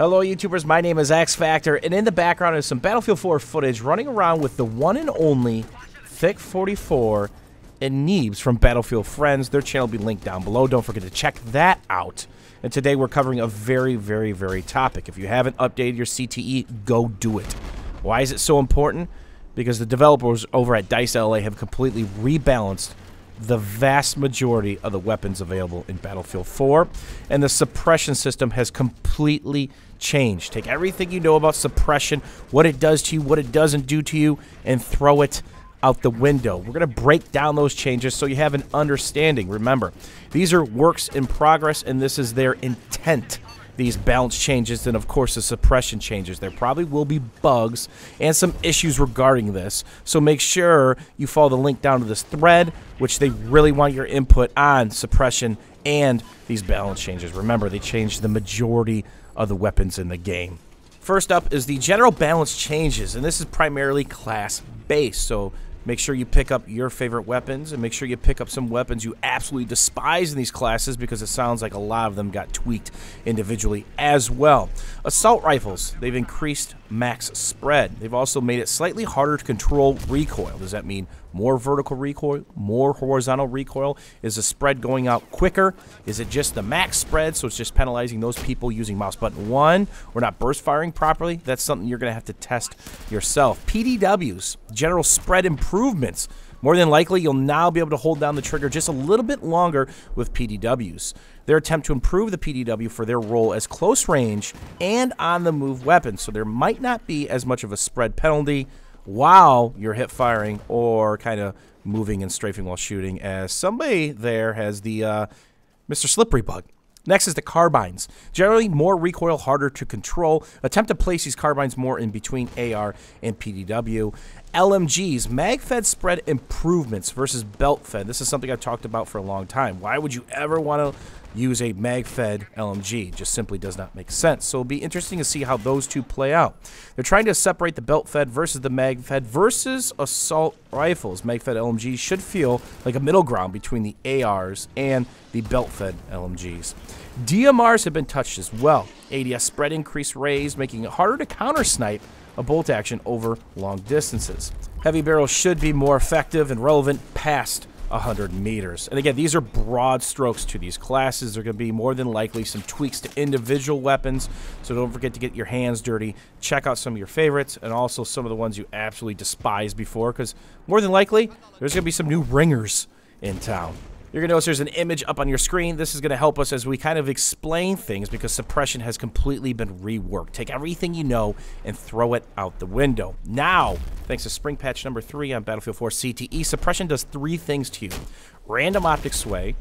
Hello YouTubers, my name is X Factor, and in the background is some Battlefield 4 footage running around with the one and only Thick 44 and Neebs from Battlefield Friends. Their channel will be linked down below. Don't forget to check that out. And today we're covering a very topic. If you haven't updated your CTE, go do it. Why is it so important? Because the developers over at DICE LA have completely rebalanced the vast majority of the weapons available in Battlefield 4, and the suppression system has completely changed. Take everything you know about suppression, what it does to you, what it doesn't do to you, and throw it out the window. We're going to break down those changes so you have an understanding. Remember, these are works in progress, and this is their intent. These balance changes, and of course the suppression changes. There probably will be bugs and some issues regarding this, so make sure you follow the link down to this thread, which they really want your input on suppression and these balance changes. Remember, they changed the majority of the weapons in the game. First up is the general balance changes, and this is primarily class based, so make sure you pick up your favorite weapons, and make sure you pick up some weapons you absolutely despise in these classes, because it sounds like a lot of them got tweaked individually as well. Assault rifles, they've increased max spread. They've also made it slightly harder to control recoil. Does that mean more vertical recoil, more horizontal recoil? Is the spread going out quicker? Is it just the max spread, so it's just penalizing those people using mouse button 1 or not burst firing properly? That's something you're going to have to test yourself. PDWs, general spread improvements. More than likely, you'll now be able to hold down the trigger just a little bit longer with PDWs. Their attempt to improve the PDW for their role as close range and on-the-move weapons, so there might not be as much of a spread penalty while you're hip firing or kind of moving and strafing while shooting, as somebody there has the Mr. Slippery bug. Next is the Carbines. Generally more recoil, harder to control. Attempt to place these Carbines more in between AR and PDW. LMGs, mag-fed spread improvements versus belt-fed. This is something I've talked about for a long time. Why would you ever want to use a mag-fed LMG? It just simply does not make sense. So it'll be interesting to see how those two play out. They're trying to separate the belt-fed versus the mag-fed versus assault rifles. Mag-fed LMGs should feel like a middle ground between the ARs and the belt-fed LMGs. DMRs have been touched as well. ADS spread increase raised, making it harder to counter-snipe a bolt action over long distances. Heavy barrels should be more effective and relevant past 100 meters. And again, these are broad strokes to these classes. There are going to be more than likely some tweaks to individual weapons, so don't forget to get your hands dirty. Check out some of your favorites and also some of the ones you absolutely despised before, because more than likely, there's going to be some new ringers in town. You're going to notice there's an image up on your screen. This is going to help us as we kind of explain things, because suppression has completely been reworked. Take everything you know and throw it out the window. Now, thanks to spring patch number 3 on Battlefield 4 CTE, suppression does 3 things to you. Random optic sway,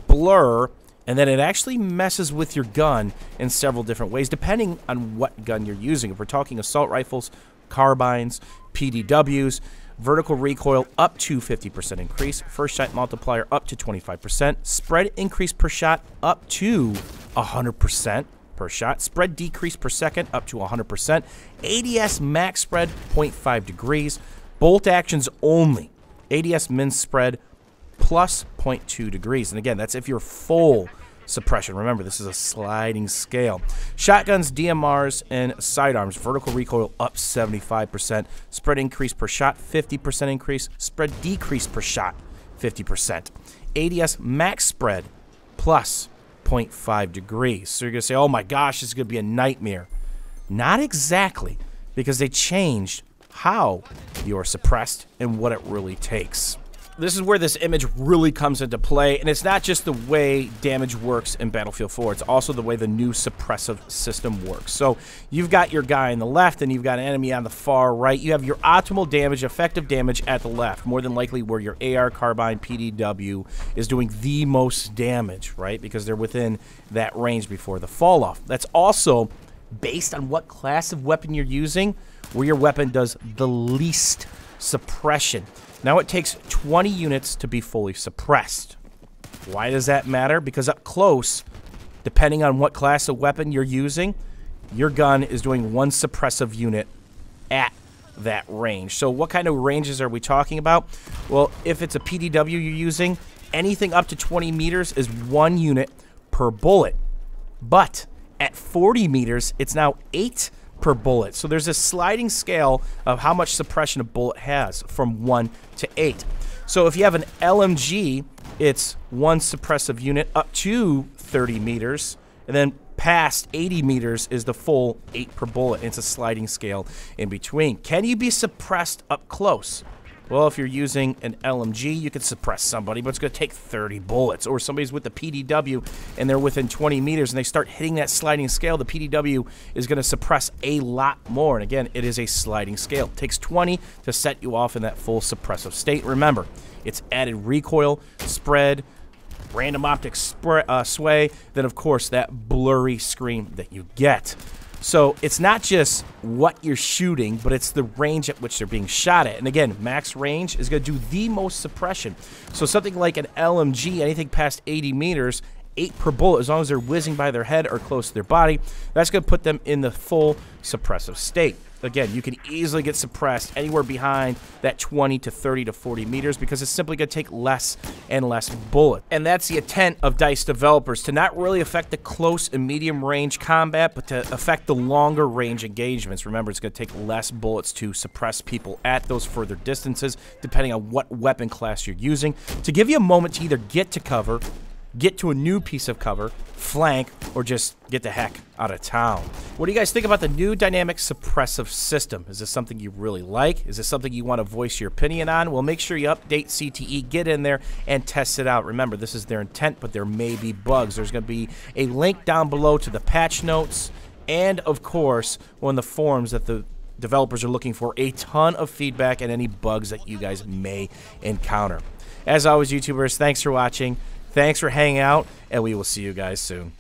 blur, and then it actually messes with your gun in several different ways, depending on what gun you're using. If we're talking assault rifles, carbines, PDWs, vertical recoil up to 50% increase, first shot multiplier up to 25%, spread increase per shot up to 100% per shot, spread decrease per second up to 100%, ADS max spread 0.5 degrees, bolt actions only, ADS min spread plus 0.2 degrees. And again, that's if you're full suppression. Remember, this is a sliding scale. Shotguns, DMRs, and sidearms. Vertical recoil up 75%. Spread increase per shot, 50% increase. Spread decrease per shot, 50%. ADS max spread plus 0.5 degrees. So you're going to say, oh my gosh, this is going to be a nightmare. Not exactly, because they changed how you're suppressed and what it really takes. This is where this image really comes into play, and it's not just the way damage works in Battlefield 4, it's also the way the new suppressive system works. So you've got your guy on the left, and you've got an enemy on the far right. You have your optimal damage, effective damage at the left, more than likely where your AR, carbine, PDW is doing the most damage, right? Because they're within that range before the fall off. That's also based on what class of weapon you're using, where your weapon does the least suppression. Now it takes 20 units to be fully suppressed. Why does that matter? Because up close, depending on what class of weapon you're using, your gun is doing 1 suppressive unit at that range. So what kind of ranges are we talking about? Well, if it's a PDW you're using, anything up to 20 meters is 1 unit per bullet. But At 40 meters, it's now 8 per bullet. So there's a sliding scale of how much suppression a bullet has from 1 to 8. So if you have an LMG, it's 1 suppressive unit up to 30 meters, and then past 80 meters is the full 8 per bullet. It's a sliding scale in between. Can you be suppressed up close? Well, if you're using an LMG, you can suppress somebody, but it's going to take 30 bullets. Or somebody's with the PDW and they're within 20 meters and they start hitting that sliding scale, the PDW is going to suppress a lot more. And again, it is a sliding scale. It takes 20 to set you off in that full suppressive state. Remember, it's added recoil, spread, random optic sway, then of course that blurry screen that you get. So it's not just what you're shooting, but it's the range at which they're being shot at. And again, max range is going to do the most suppression. So something like an LMG, anything past 80 meters, 8 per bullet, as long as they're whizzing by their head or close to their body, that's going to put them in the full suppressive state. Again, you can easily get suppressed anywhere behind that 20 to 30 to 40 meters because it's simply going to take less and less bullets. And that's the intent of DICE developers, to not really affect the close and medium range combat, but to affect the longer range engagements. Remember, it's going to take less bullets to suppress people at those further distances, depending on what weapon class you're using, to give you a moment to either get to cover, get to a new piece of cover, flank, or just get the heck out of town. What do you guys think about the new dynamic suppressive system? Is this something you really like? Is this something you want to voice your opinion on? Well, make sure you update CTE, get in there, and test it out. Remember, this is their intent, but there may be bugs. There's going to be a link down below to the patch notes, and of course, one of the forums that the developers are looking for a ton of feedback and any bugs that you guys may encounter. As always, YouTubers, thanks for watching. Thanks for hanging out, and we will see you guys soon.